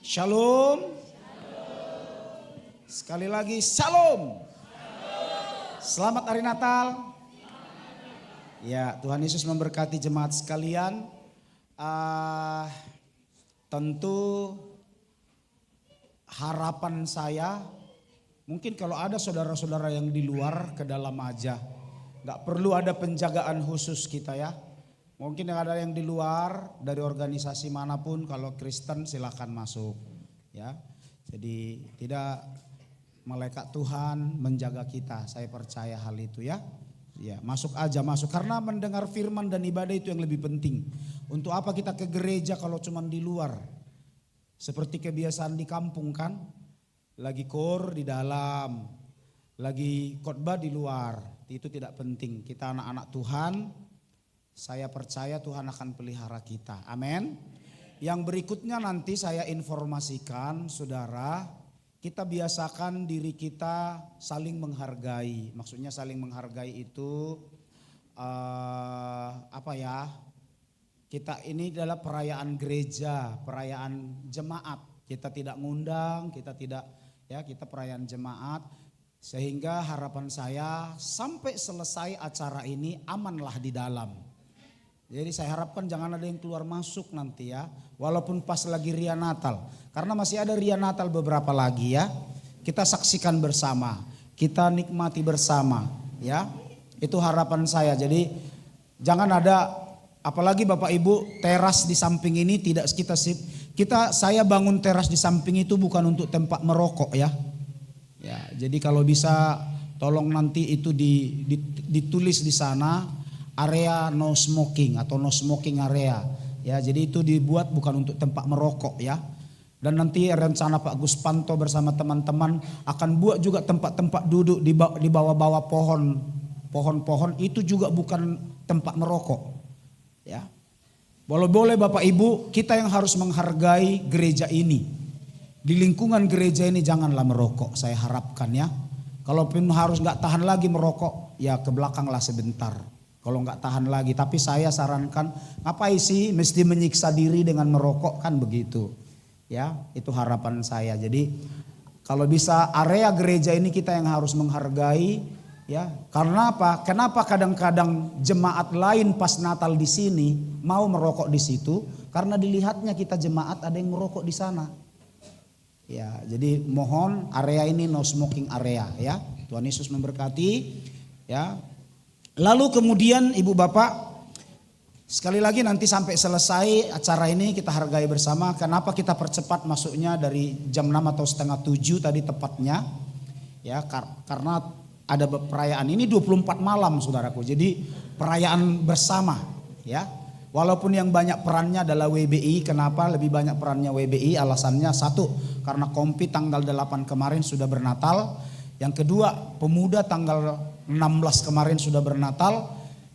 Shalom. Sekali lagi shalom. Selamat hari Natal. Ya, Tuhan Yesus memberkati jemaat sekalian. Tentu harapan saya, mungkin kalau ada saudara-saudara yang di luar ke dalam aja, gak perlu ada penjagaan khusus kita ya. Mungkin ada yang di luar dari organisasi manapun, kalau Kristen silakan masuk ya. Jadi tidak, malaikat Tuhan menjaga kita, saya percaya hal itu ya. Ya, masuk aja, masuk, karena mendengar firman dan ibadah itu yang lebih penting. Untuk apa kita ke gereja kalau cuma di luar? Seperti kebiasaan di kampung kan, lagi kor di dalam, lagi khotbah di luar. Itu tidak penting. Kita anak-anak Tuhan, saya percaya Tuhan akan pelihara kita. Amin. Yang berikutnya nanti saya informasikan saudara, kita biasakan diri kita saling menghargai. Maksudnya saling menghargai itu kita ini adalah perayaan gereja, perayaan jemaat. Kita tidak ngundang, kita perayaan jemaat. Sehingga harapan saya sampai selesai acara ini amanlah di dalam. Jadi saya harapkan jangan ada yang keluar masuk nanti ya. Walaupun pas lagi Ria Natal. Karena masih ada Ria Natal beberapa lagi ya. Kita saksikan bersama. Kita nikmati bersama ya. Itu harapan saya. Jadi jangan ada, apalagi Bapak Ibu, teras di samping ini tidak saya bangun teras di samping itu bukan untuk tempat merokok ya. Ya, jadi kalau bisa tolong nanti itu ditulis di sana area no smoking atau no smoking area. Ya, jadi itu dibuat bukan untuk tempat merokok ya. Dan nanti rencana Pak Guspanto bersama teman-teman akan buat juga tempat-tempat duduk di bawah-bawah pohon-pohon itu juga bukan tempat merokok. Ya. Boleh Bapak Ibu, kita yang harus menghargai gereja ini. Di lingkungan gereja ini janganlah merokok, saya harapkan ya. Kalaupun harus nggak tahan lagi merokok, ya ke belakanglah sebentar. Kalau nggak tahan lagi, tapi saya sarankan, ngapain sih mesti menyiksa diri dengan merokok, kan begitu. Ya, itu harapan saya. Jadi kalau bisa area gereja ini kita yang harus menghargai ya. Karena apa? Kenapa kadang-kadang jemaat lain pas Natal di sini mau merokok di situ? Karena dilihatnya kita jemaat ada yang merokok di sana. Ya, jadi mohon area ini no smoking area ya. Tuhan Yesus memberkati ya. Lalu kemudian Ibu Bapak, sekali lagi nanti sampai selesai acara ini kita hargai bersama. Kenapa kita percepat masuknya dari jam 6 atau setengah 7 tadi tepatnya. Ya, karena ada perayaan ini 24 malam saudaraku. Jadi perayaan bersama ya. Walaupun yang banyak perannya adalah WBI. Kenapa lebih banyak perannya WBI? Alasannya satu, karena Kompi tanggal 8 kemarin sudah bernatal. Yang kedua, pemuda tanggal 16 kemarin sudah bernatal.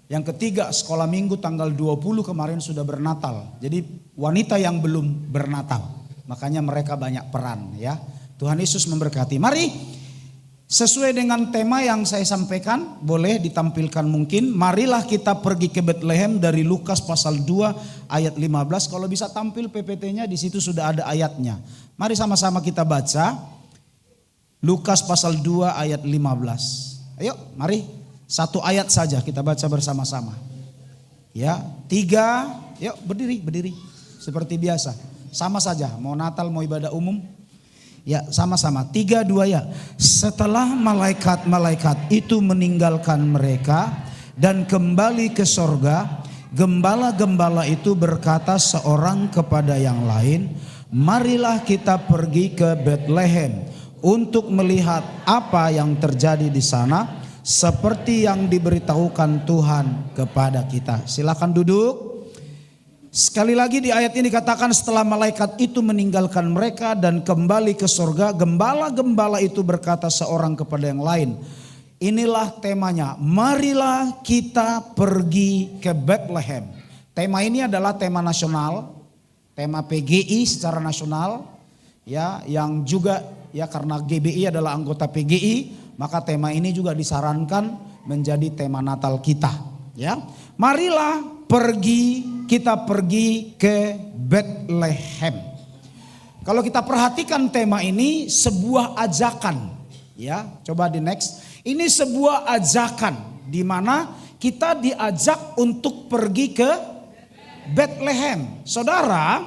Yang ketiga, sekolah minggu tanggal 20 kemarin sudah bernatal. Jadi wanita yang belum bernatal. Makanya mereka banyak peran ya. Tuhan Yesus memberkati. Mari sesuai dengan tema yang saya sampaikan, boleh ditampilkan mungkin. Marilah kita pergi ke Bethlehem dari Lukas pasal 2 ayat 15. Kalau bisa tampil PPT-nya, di situ sudah ada ayatnya. Mari sama-sama kita baca. Lukas pasal 2 ayat 15. Ayo mari satu ayat saja kita baca bersama-sama. Ya, 3, yuk berdiri seperti biasa. Sama saja, mau Natal mau ibadah umum. Ya, sama-sama. 3, 2 ya. Setelah malaikat-malaikat itu meninggalkan mereka dan kembali ke sorga, gembala-gembala itu berkata seorang kepada yang lain, marilah kita pergi ke Bethlehem untuk melihat apa yang terjadi di sana seperti yang diberitahukan Tuhan kepada kita. Silakan duduk. Sekali lagi di ayat ini dikatakan setelah malaikat itu meninggalkan mereka dan kembali ke surga, gembala-gembala itu berkata seorang kepada yang lain. Inilah temanya, marilah kita pergi ke Bethlehem. Tema ini adalah tema nasional, tema PGI secara nasional ya, yang juga ya karena GBI adalah anggota PGI, maka tema ini juga disarankan menjadi tema Natal kita ya. Marilah kita pergi ke Bethlehem. kalau kita perhatikan tema ini sebuah ajakan, ya. Coba di next. Ini sebuah ajakan di mana kita diajak untuk pergi ke Bethlehem. Saudara,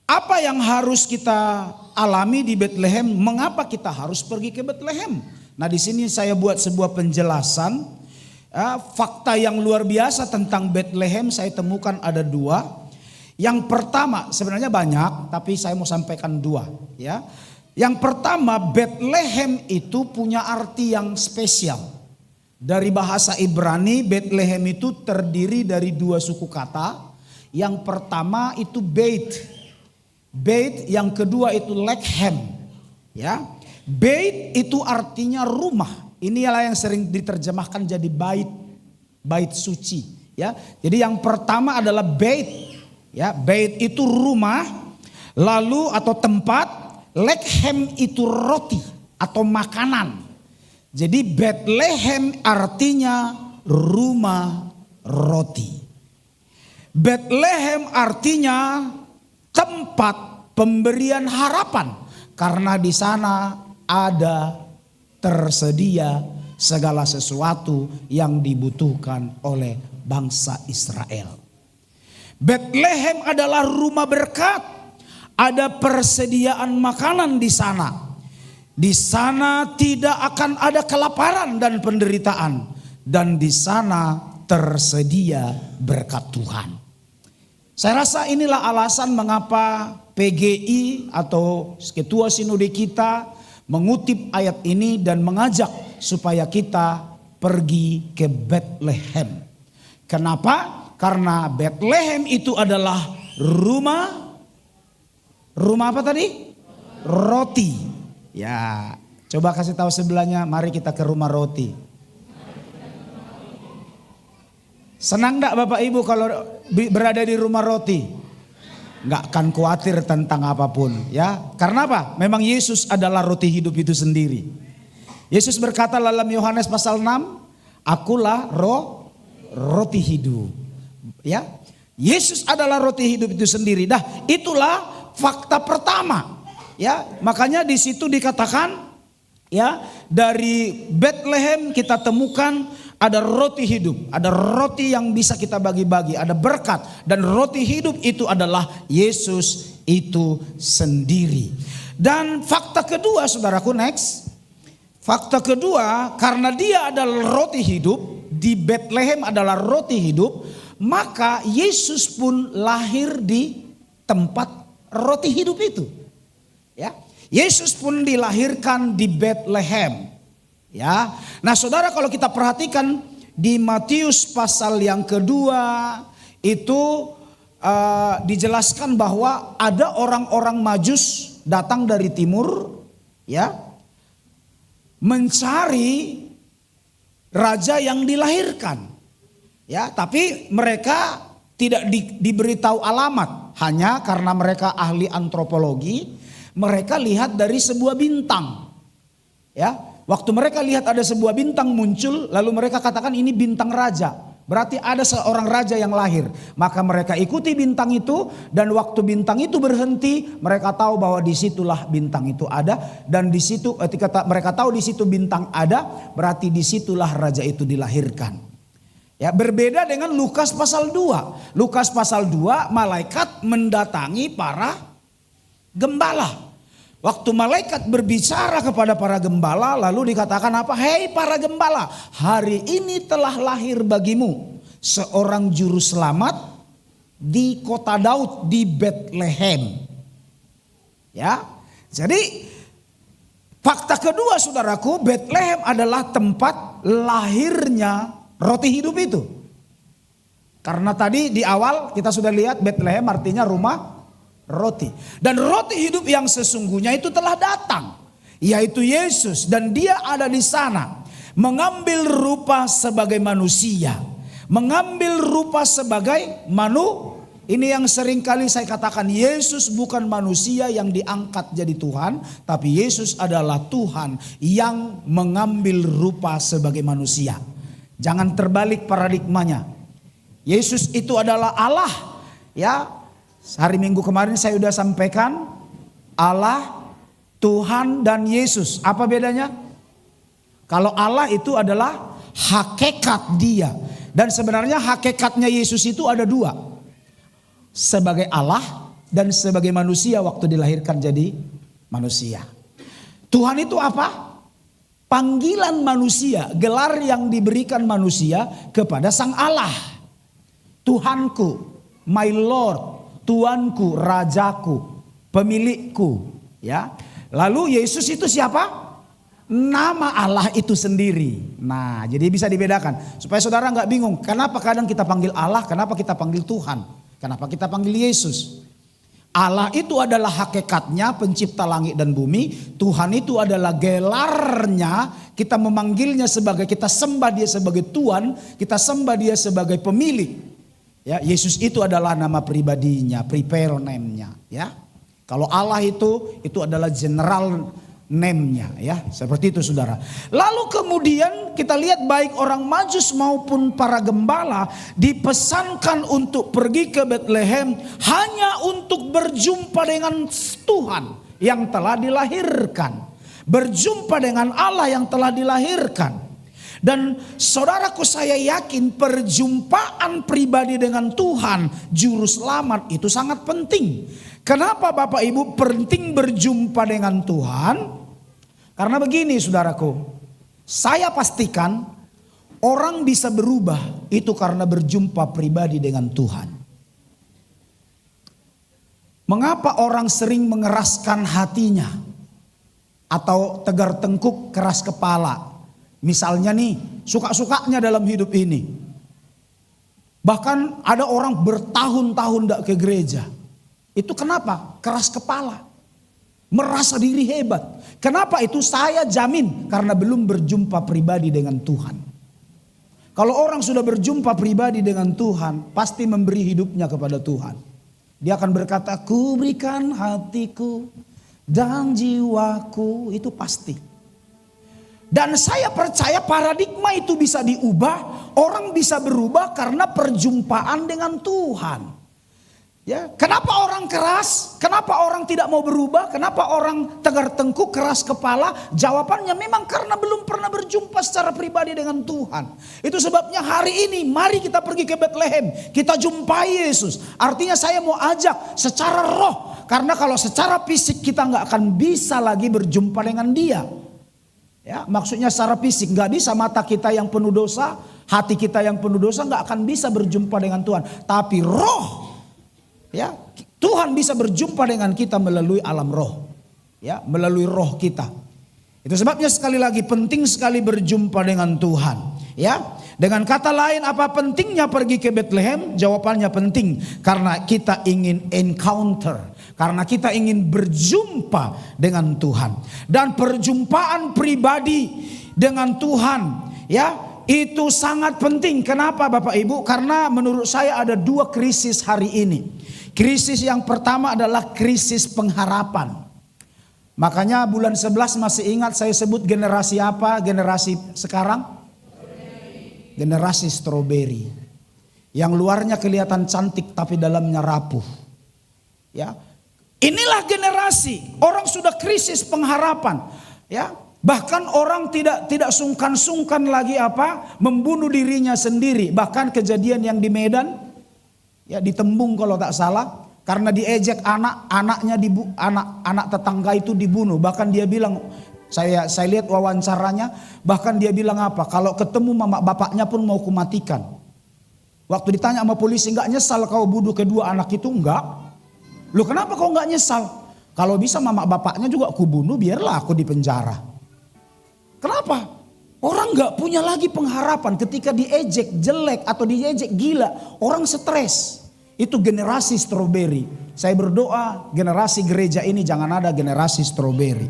apa yang harus kita alami di Bethlehem? Mengapa kita harus pergi ke Bethlehem? Nah, di sini saya buat sebuah penjelasan. Fakta yang luar biasa tentang Bethlehem saya temukan ada 2. Yang pertama, sebenarnya banyak, tapi saya mau sampaikan 2, ya. Yang pertama, Bethlehem itu punya arti yang spesial. Dari bahasa Ibrani, Bethlehem itu terdiri dari 2 suku kata. Yang pertama itu Beit. Beit, yang kedua itu Lechem, ya. Beit itu artinya rumah. Inilah yang sering diterjemahkan jadi bait, bait suci, ya. Jadi yang pertama adalah Beit. Ya, bait itu rumah, lalu atau tempat, Lechem itu roti atau makanan. Jadi Bethlehem artinya rumah roti. Bethlehem artinya tempat pemberian harapan, karena di sana ada tersedia segala sesuatu yang dibutuhkan oleh bangsa Israel. Bethlehem adalah rumah berkat. Ada persediaan makanan di sana. Di sana tidak akan ada kelaparan dan penderitaan. Dan di sana tersedia berkat Tuhan. Saya rasa inilah alasan mengapa PGI atau Ketua Sinode kita mengutip ayat ini dan mengajak supaya kita pergi ke Bethlehem. Kenapa? Karena Bethlehem itu adalah rumah apa tadi? Roti. Ya, coba kasih tahu sebelahnya, mari kita ke rumah roti. Senang enggak Bapak Ibu kalau berada di rumah roti? Enggak akan khawatir tentang apapun, ya. Karena apa? Memang Yesus adalah roti hidup itu sendiri. Yesus berkata dalam Yohanes pasal 6, akulah roti hidup. Ya, Yesus adalah roti hidup itu sendiri. Dah, itulah fakta pertama. Ya, makanya di situ dikatakan, ya, dari Bethlehem kita temukan ada roti hidup, ada roti yang bisa kita bagi-bagi, ada berkat, dan roti hidup itu adalah Yesus itu sendiri. Dan fakta kedua, saudaraku, next. Fakta kedua, karena dia adalah roti hidup, di Bethlehem adalah roti hidup, maka Yesus pun lahir di tempat roti hidup itu. Ya, Yesus pun dilahirkan di Bethlehem. Ya, nah saudara, kalau kita perhatikan di Matius pasal yang kedua itu dijelaskan bahwa ada orang-orang Majus datang dari timur, ya, mencari raja yang dilahirkan. Ya, tapi mereka tidak diberitahu alamat, hanya karena mereka ahli antropologi, mereka lihat dari sebuah bintang. Ya, waktu mereka lihat ada sebuah bintang muncul, lalu mereka katakan ini bintang raja. Berarti ada seorang raja yang lahir. Maka mereka ikuti bintang itu, dan waktu bintang itu berhenti, mereka tahu bahwa disitulah bintang itu ada, dan di situ ketika mereka tahu di situ bintang ada, berarti disitulah raja itu dilahirkan. Ya, berbeda dengan Lukas pasal 2. Lukas pasal 2 malaikat mendatangi para gembala. Waktu malaikat berbicara kepada para gembala, lalu dikatakan apa? Hei para gembala, hari ini telah lahir bagimu seorang juru selamat di kota Daud, di Bethlehem. Ya, jadi fakta kedua saudaraku, Bethlehem adalah tempat lahirnya roti hidup itu. Karena tadi di awal kita sudah lihat Bethlehem artinya rumah roti. Dan roti hidup yang sesungguhnya itu telah datang, yaitu Yesus, dan dia ada di sana mengambil rupa sebagai manusia, mengambil rupa sebagai Ini yang sering kali saya katakan, Yesus bukan manusia yang diangkat jadi Tuhan, tapi Yesus adalah Tuhan yang mengambil rupa sebagai manusia. Jangan terbalik paradigmanya. Yesus itu adalah Allah, ya. Hari Minggu kemarin saya sudah sampaikan Allah, Tuhan dan Yesus. Apa bedanya? Kalau Allah itu adalah hakikat Dia. Dan sebenarnya hakikatnya Yesus itu ada dua. Sebagai Allah dan sebagai manusia waktu dilahirkan jadi manusia. Tuhan itu apa? Panggilan manusia, gelar yang diberikan manusia kepada Sang Allah. Tuhanku, my Lord, Tuanku, Rajaku, pemilikku. Ya. Lalu Yesus itu siapa? Nama Allah itu sendiri. Nah, jadi bisa dibedakan. Supaya saudara nggak bingung. Kenapa kadang kita panggil Allah, kenapa kita panggil Tuhan? Kenapa kita panggil Yesus? Allah itu adalah hakikatnya pencipta langit dan bumi. Tuhan itu adalah gelarnya. Kita memanggilnya sebagai, kita sembah dia sebagai Tuhan. Kita sembah dia sebagai pemilik. Ya, Yesus itu adalah nama pribadinya, prepare name-nya. Ya, kalau Allah itu adalah general name-nya, ya, seperti itu saudara. Lalu kemudian kita lihat baik orang Majus maupun para gembala dipesankan untuk pergi ke Bethlehem hanya untuk berjumpa dengan Tuhan yang telah dilahirkan, berjumpa dengan Allah yang telah dilahirkan. Dan saudaraku, saya yakin perjumpaan pribadi dengan Tuhan Juru Selamat itu sangat penting. Kenapa Bapak Ibu penting berjumpa dengan Tuhan? Karena begini saudaraku, saya pastikan orang bisa berubah itu karena berjumpa pribadi dengan Tuhan. Mengapa orang sering mengeraskan hatinya atau tegar tengkuk, keras kepala? Misalnya nih, suka-sukanya dalam hidup ini. Bahkan ada orang bertahun-tahun tidak ke gereja. Itu kenapa? Keras kepala. Merasa diri hebat. Kenapa itu? Saya jamin karena belum berjumpa pribadi dengan Tuhan. Kalau orang sudah berjumpa pribadi dengan Tuhan, pasti memberi hidupnya kepada Tuhan. Dia akan berkata, ku berikan hatiku dan jiwaku, itu pasti. Dan saya percaya paradigma itu bisa diubah, orang bisa berubah karena perjumpaan dengan Tuhan. Ya, kenapa orang keras? Kenapa orang tidak mau berubah? Kenapa orang tegar tengkuk, keras kepala? Jawabannya memang karena belum pernah berjumpa secara pribadi dengan Tuhan. Itu sebabnya hari ini mari kita pergi ke Bethlehem, kita jumpai Yesus. Artinya saya mau ajak secara roh, karena kalau secara fisik kita nggak akan bisa lagi berjumpa dengan Dia. Ya, maksudnya secara fisik nggak bisa, mata kita yang penuh dosa, hati kita yang penuh dosa nggak akan bisa berjumpa dengan Tuhan. Tapi roh, ya, Tuhan bisa berjumpa dengan kita melalui alam roh, ya, melalui roh kita. Itu sebabnya sekali lagi penting sekali berjumpa dengan Tuhan. Ya, dengan kata lain, apa pentingnya pergi ke Bethlehem? Jawabannya penting karena kita ingin encounter. Karena kita ingin berjumpa dengan Tuhan. Dan perjumpaan pribadi dengan Tuhan, ya, itu sangat penting. Kenapa Bapak Ibu? Karena menurut saya ada dua krisis hari ini. Krisis yang pertama adalah krisis pengharapan. Makanya bulan 11 masih ingat saya sebut generasi apa? Generasi sekarang? Generasi stroberi. Yang luarnya kelihatan cantik tapi dalamnya rapuh. Ya. Inilah generasi orang sudah krisis pengharapan, ya. Bahkan orang tidak sungkan-sungkan lagi apa? Membunuh dirinya sendiri. Bahkan kejadian yang di Medan, ya, di Tembung kalau tak salah, karena diejek anak tetangga itu dibunuh. Bahkan dia bilang, saya lihat wawancaranya, bahkan dia bilang apa? Kalau ketemu mama bapaknya pun mau kumatikan. Waktu ditanya sama polisi, enggak nyesal kau bunuh kedua anak itu? Enggak. Loh, kenapa kau nggak nyesal? Kalau bisa mama bapaknya juga aku bunuh, biarlah aku di penjara. Kenapa? Orang nggak punya lagi pengharapan ketika diejek jelek atau diejek gila, orang stres. Itu generasi stroberi. Saya berdoa generasi gereja ini jangan ada generasi stroberi.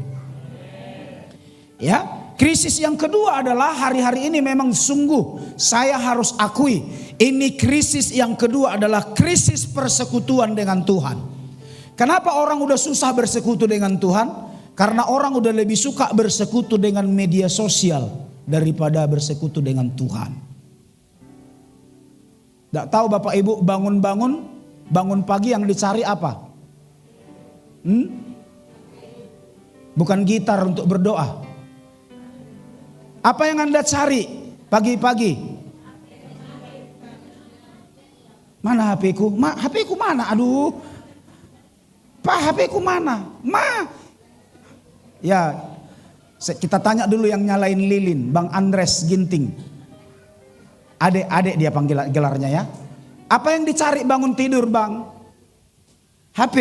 Ya, krisis yang kedua adalah hari-hari ini memang sungguh saya harus akui, ini krisis yang kedua adalah krisis persekutuan dengan Tuhan. Kenapa orang udah susah bersekutu dengan Tuhan? Karena orang udah lebih suka bersekutu dengan media sosial daripada bersekutu dengan Tuhan. Tidak tahu Bapak Ibu bangun-bangun Bangun pagi yang dicari apa? Bukan gitar untuk berdoa. Apa yang Anda cari pagi-pagi? Mana HP-ku? HP-ku mana? Aduh. Pak, HP-ku mana? Ya, kita tanya dulu yang nyalain lilin, Bang Andres Ginting. Adik-adik dia panggil gelarnya ya. Apa yang dicari bangun tidur, Bang? HP,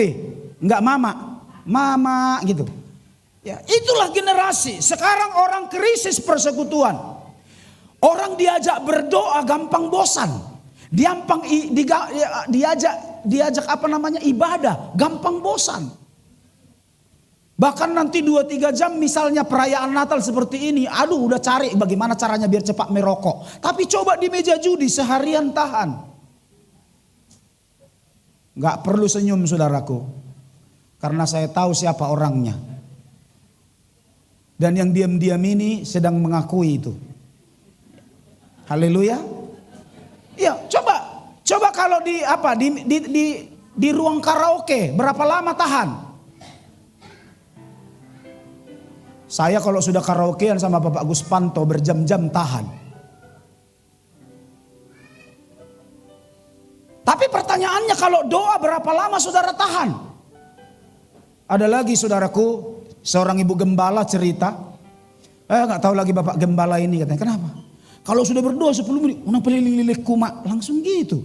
enggak mama. Mama gitu. Ya, itulah generasi. Sekarang orang krisis persekutuan. Orang diajak berdoa gampang bosan. Diajak ibadah, gampang bosan. Bahkan nanti 2-3 jam misalnya perayaan Natal seperti ini, aduh udah cari bagaimana caranya biar cepat merokok. Tapi coba di meja judi seharian tahan. Gak perlu senyum saudaraku, karena saya tahu siapa orangnya. Dan yang diam-diam ini sedang mengakui itu. Haleluya. Ya, coba kalau di ruang karaoke berapa lama tahan? Saya kalau sudah karaokean sama Bapak Guspanto berjam-jam tahan. Tapi pertanyaannya kalau doa berapa lama saudara tahan? Ada lagi saudaraku, seorang ibu gembala cerita. Gak tahu lagi Bapak gembala ini katanya, kenapa? Kalau sudah berdoa 10 menit, unang pelilih-lilih kumak, langsung gitu.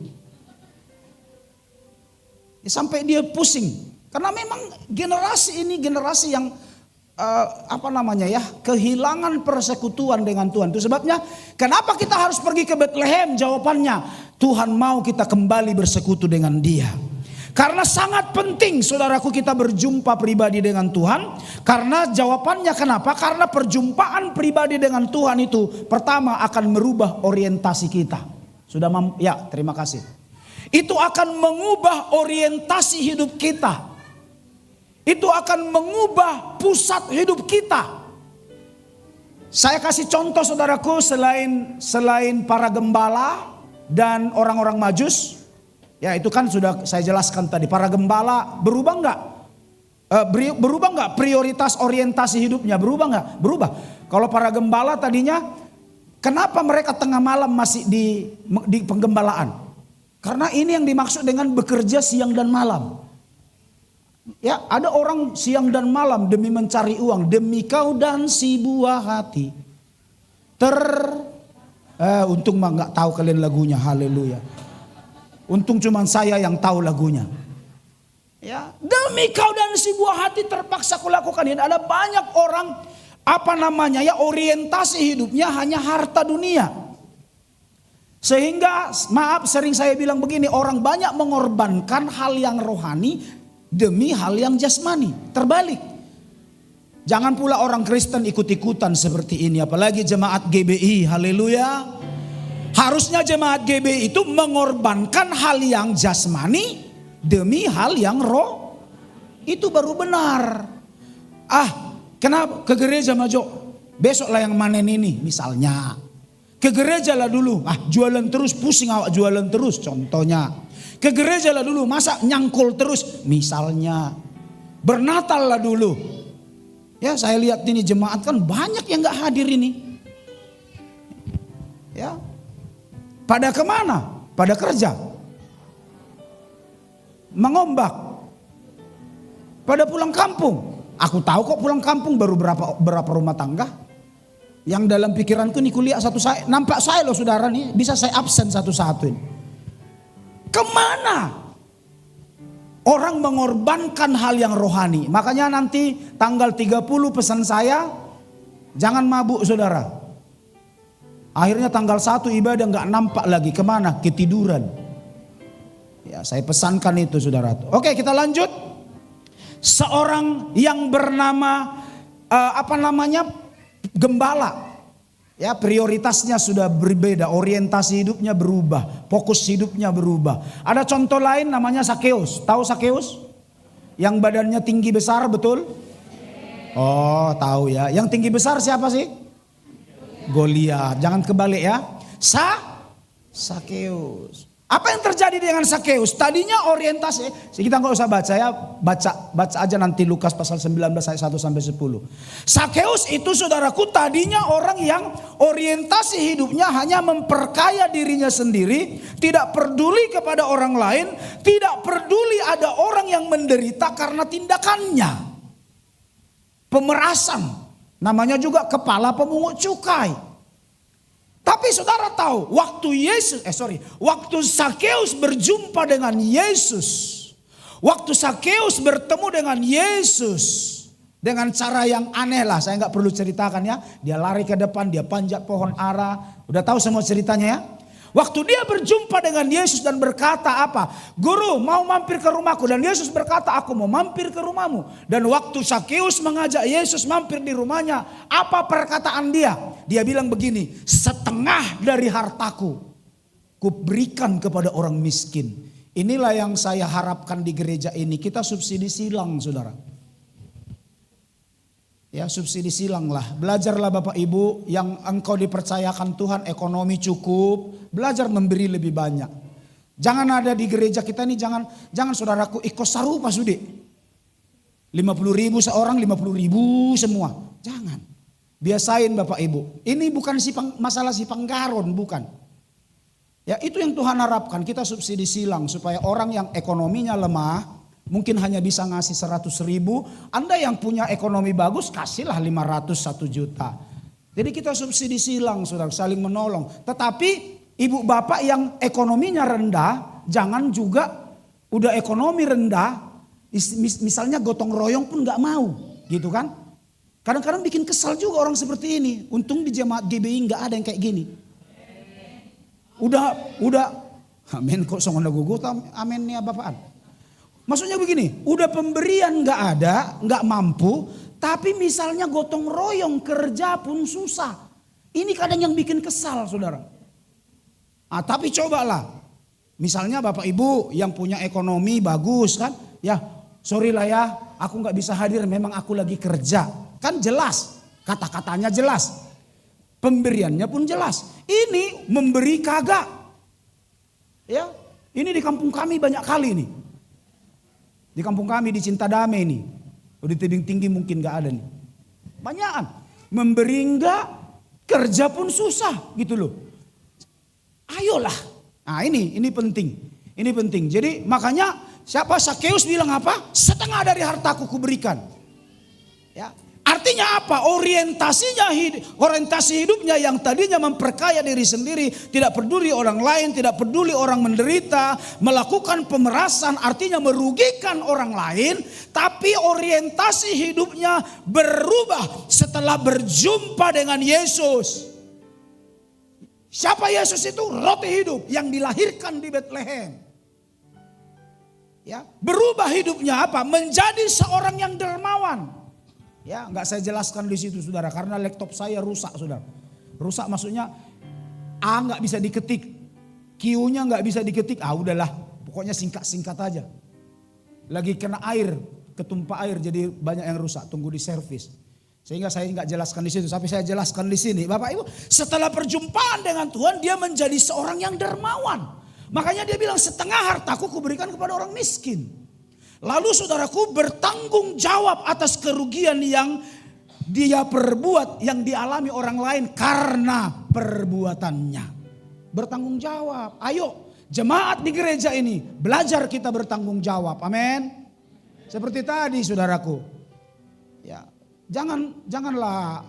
Ya, sampai dia pusing. Karena memang generasi ini generasi yang kehilangan persekutuan dengan Tuhan. Itu sebabnya kenapa kita harus pergi ke Bethlehem? Jawabannya, Tuhan mau kita kembali bersekutu dengan Dia. Karena sangat penting saudaraku kita berjumpa pribadi dengan Tuhan. Karena jawabannya kenapa? Karena perjumpaan pribadi dengan Tuhan itu pertama akan merubah orientasi kita. Ya, terima kasih. Itu akan mengubah orientasi hidup kita. Itu akan mengubah pusat hidup kita. Saya kasih contoh saudaraku, selain para gembala dan orang-orang Majus, ya itu kan sudah saya jelaskan tadi. Para gembala berubah enggak? Berubah enggak prioritas orientasi hidupnya? Berubah enggak? Berubah. Kalau para gembala tadinya, kenapa mereka tengah malam masih di penggembalaan? Karena ini yang dimaksud dengan bekerja siang dan malam. Ya, ada orang siang dan malam demi mencari uang, demi kau dan si buah hati. Untung mah nggak tahu kalian lagunya, haleluya. Untung cuma saya yang tahu lagunya. Ya, demi kau dan si buah hati terpaksa kulakukan ini. Ada banyak orang orientasi hidupnya hanya harta dunia. Sehingga maaf sering saya bilang begini, orang banyak mengorbankan hal yang rohani demi hal yang jasmani. Terbalik. Jangan pula orang Kristen ikut-ikutan seperti ini. Apalagi jemaat GBI. Haleluya. Harusnya jemaat GBI itu mengorbankan hal yang jasmani demi hal yang roh. Itu baru benar. Kenapa ke gereja Majo? Besoklah yang manen ini misalnya. Ke gereja lah dulu. Jualan terus, pusing awak jualan terus contohnya. Ke gereja lah dulu, masa nyangkul terus misalnya. Bernatal lah dulu. Ya, saya lihat ini jemaat kan banyak yang gak hadir ini. Ya. Pada kemana? Pada kerja. Mengombak. Pada pulang kampung. Aku tahu kok pulang kampung baru berapa rumah tangga. Yang dalam pikiranku nih kuliah nampak saya loh saudara nih, bisa saya absen satu-satu ini. Kemana? Orang mengorbankan hal yang rohani. Makanya nanti tanggal 30 pesan saya, jangan mabuk saudara. Akhirnya tanggal 1 ibadah gak nampak lagi. Kemana? Ketiduran. Ya, saya pesankan itu saudara. Oke, kita lanjut. Seorang yang bernama gembala. Ya, prioritasnya sudah berbeda, orientasi hidupnya berubah, fokus hidupnya berubah. Ada contoh lain namanya Sakeus. Tahu Sakeus? Yang badannya tinggi besar, betul? Oh, tahu ya. Yang tinggi besar siapa sih? Goliat. Jangan kebalik ya. Sakeus. Apa yang terjadi dengan Sakeus? Tadinya orientasi, kita nggak usah baca ya, baca aja nanti Lukas pasal 19 ayat 1 sampai 10. Sakeus itu saudaraku tadinya orang yang orientasi hidupnya hanya memperkaya dirinya sendiri, tidak peduli kepada orang lain, tidak peduli ada orang yang menderita karena tindakannya. Pemerasan, namanya juga kepala pemungut cukai. Tapi saudara tahu, waktu Sakeus berjumpa dengan Yesus, waktu Sakeus bertemu dengan Yesus dengan cara yang aneh lah, saya nggak perlu ceritakan ya. Dia lari ke depan, dia panjat pohon ara, udah tahu semua ceritanya ya. Waktu dia berjumpa dengan Yesus dan berkata apa? Guru, mau mampir ke rumahku. Dan Yesus berkata, aku mau mampir ke rumahmu. Dan waktu Sakeus mengajak Yesus mampir di rumahnya, apa perkataan dia? Dia bilang begini, setengah dari hartaku kuberikan kepada orang miskin. Inilah yang saya harapkan di gereja ini. Kita subsidi silang, saudara. Ya, subsidi silang lah. Belajarlah Bapak Ibu, yang engkau dipercayakan Tuhan ekonomi cukup, belajar memberi lebih banyak. Jangan ada di gereja kita ini, jangan saudaraku ikut sarupa sudi. 50.000 seorang, 50.000 semua. Jangan. Biasain Bapak Ibu. Ini bukan masalah si panggaron, bukan. Ya, itu yang Tuhan harapkan, kita subsidi silang supaya orang yang ekonominya lemah mungkin hanya bisa ngasih 100.000. Anda yang punya ekonomi bagus kasihlah 500, 1 juta. Jadi kita subsidi silang, saudara, saling menolong. Tetapi ibu bapak yang ekonominya rendah, jangan juga udah ekonomi rendah, misalnya gotong royong pun gak mau, gitu kan. Kadang-kadang bikin kesal juga orang seperti ini. Untung di jemaat GBI gak ada yang kayak gini. Udah, amin kok songon gugut, amin nih bapaan. Maksudnya begini, udah pemberian gak ada, gak mampu, tapi misalnya gotong royong kerja pun susah. Ini kadang yang bikin kesal, saudara. Tapi cobalah, misalnya Bapak Ibu yang punya ekonomi bagus kan, ya sorry lah ya, aku gak bisa hadir, memang aku lagi kerja. Kan jelas, kata-katanya jelas, pemberiannya pun jelas. Ini memberi kagak, ya ini di kampung kami banyak kali nih. Di kampung kami di Cinta Damai nih. Di tebing tinggi mungkin gak ada nih. Banyakan. Memberi enggak, kerja pun susah gitu loh. Ayolah. Nah ini penting. Ini penting. Jadi makanya siapa Sakeus bilang apa? Setengah dari hartaku kuberikan. Ya. Artinya apa? Orientasi hidupnya yang tadinya memperkaya diri sendiri, tidak peduli orang lain, tidak peduli orang menderita, melakukan pemerasan, artinya merugikan orang lain, tapi orientasi hidupnya berubah setelah berjumpa dengan Yesus. Siapa Yesus itu? Roti hidup yang dilahirkan di Bethlehem. Ya, berubah hidupnya apa? Menjadi seorang yang dermawan. Ya, nggak saya jelaskan di situ saudara, karena laptop saya rusak saudara. Rusak maksudnya A nggak bisa diketik, Q-nya nggak bisa diketik. Udahlah, pokoknya singkat aja. Lagi kena air, ketumpah air, jadi banyak yang rusak. Tunggu di servis. Sehingga saya nggak jelaskan di situ, tapi saya jelaskan di sini. Bapak Ibu, setelah perjumpaan dengan Tuhan, dia menjadi seorang yang dermawan. Makanya dia bilang setengah hartaku kuberikan kepada orang miskin. Lalu saudaraku bertanggung jawab atas kerugian yang dia perbuat, yang dialami orang lain karena perbuatannya. Bertanggung jawab. Ayo jemaat di gereja ini belajar kita bertanggung jawab. Amin. Seperti tadi saudaraku. Ya, janganlah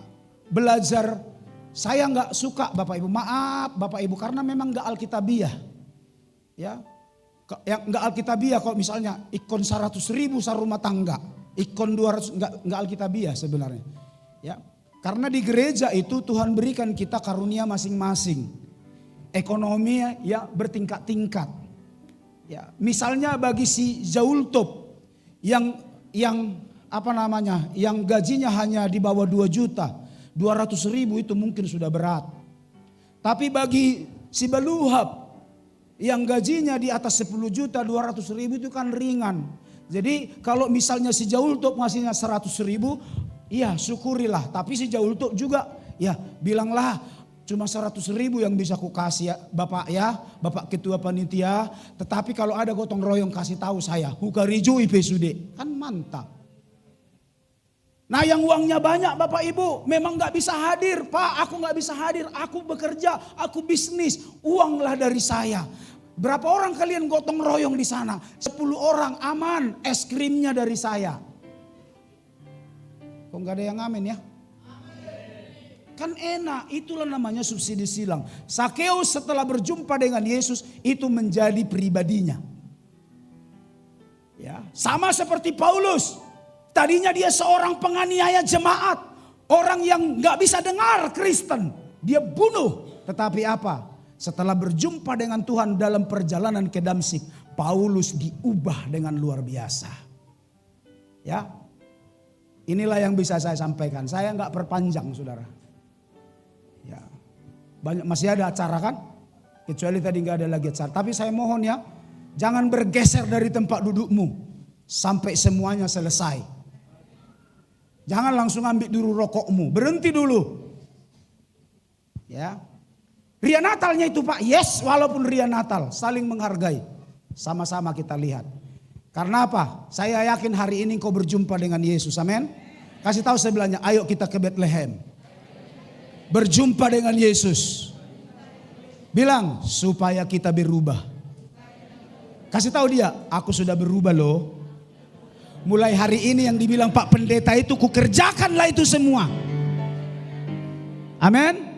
belajar. Saya nggak suka Bapak Ibu, maaf Bapak Ibu, karena memang nggak alkitabiah. Ya. Yang enggak alkitabiah kok misalnya ikon 100.000 sarumah tangga, ikon 200 enggak alkitabiah sebenarnya. Ya. Karena di gereja itu Tuhan berikan kita karunia masing-masing. Ekonomi ya bertingkat-tingkat. Ya, misalnya bagi si Zaultop yang apa namanya? Yang gajinya hanya di bawah 2 juta, 200.000 itu mungkin sudah berat. Tapi bagi si Baluhab yang gajinya di atas 10 juta 200.000 itu kan ringan. Jadi kalau misalnya si Zaultop ngasihnya 100.000, iya syukurilah. Tapi si Zaultop juga ya bilanglah Cuma 100.000 yang bisa ku kasih ya, Bapak ya, Bapak Ketua Panitia. Tetapi kalau ada gotong royong kasih tahu saya, hukarijui pesude. Kan mantap. Nah yang uangnya banyak Bapak Ibu memang gak bisa hadir. Pak, aku gak bisa hadir, aku bekerja, aku bisnis. Uanglah dari saya. Berapa orang kalian gotong royong di sana? 10 orang aman, es krimnya dari saya. Kok gak ada yang amin ya? Kan enak, itulah namanya subsidi silang. Sakeus setelah berjumpa dengan Yesus itu menjadi pribadinya. Ya, sama seperti Paulus. Tadinya dia seorang penganiaya jemaat. Orang yang gak bisa dengar Kristen. Dia bunuh. Tetapi apa? Setelah berjumpa dengan Tuhan dalam perjalanan ke Damsik. Paulus diubah dengan luar biasa. Ya, inilah yang bisa saya sampaikan. Saya gak perpanjang saudara. Ya, banyak masih ada acara kan? Kecuali tadi nggak ada lagi acara. Tapi saya mohon ya, jangan bergeser dari tempat dudukmu sampai semuanya selesai. Jangan langsung ambil dulu rokokmu, berhenti dulu. Ya, Ria Natalnya itu Pak, yes, walaupun Ria Natal, saling menghargai, sama-sama kita lihat. Karena apa? Saya yakin hari ini kau berjumpa dengan Yesus, amin. Kasih tahu sebelahnya, ayo kita ke Bethlehem. Berjumpa dengan Yesus. Bilang supaya kita berubah. Kasih tahu dia, aku sudah berubah loh. Mulai hari ini yang dibilang Pak Pendeta itu kukerjakanlah itu semua. Amin.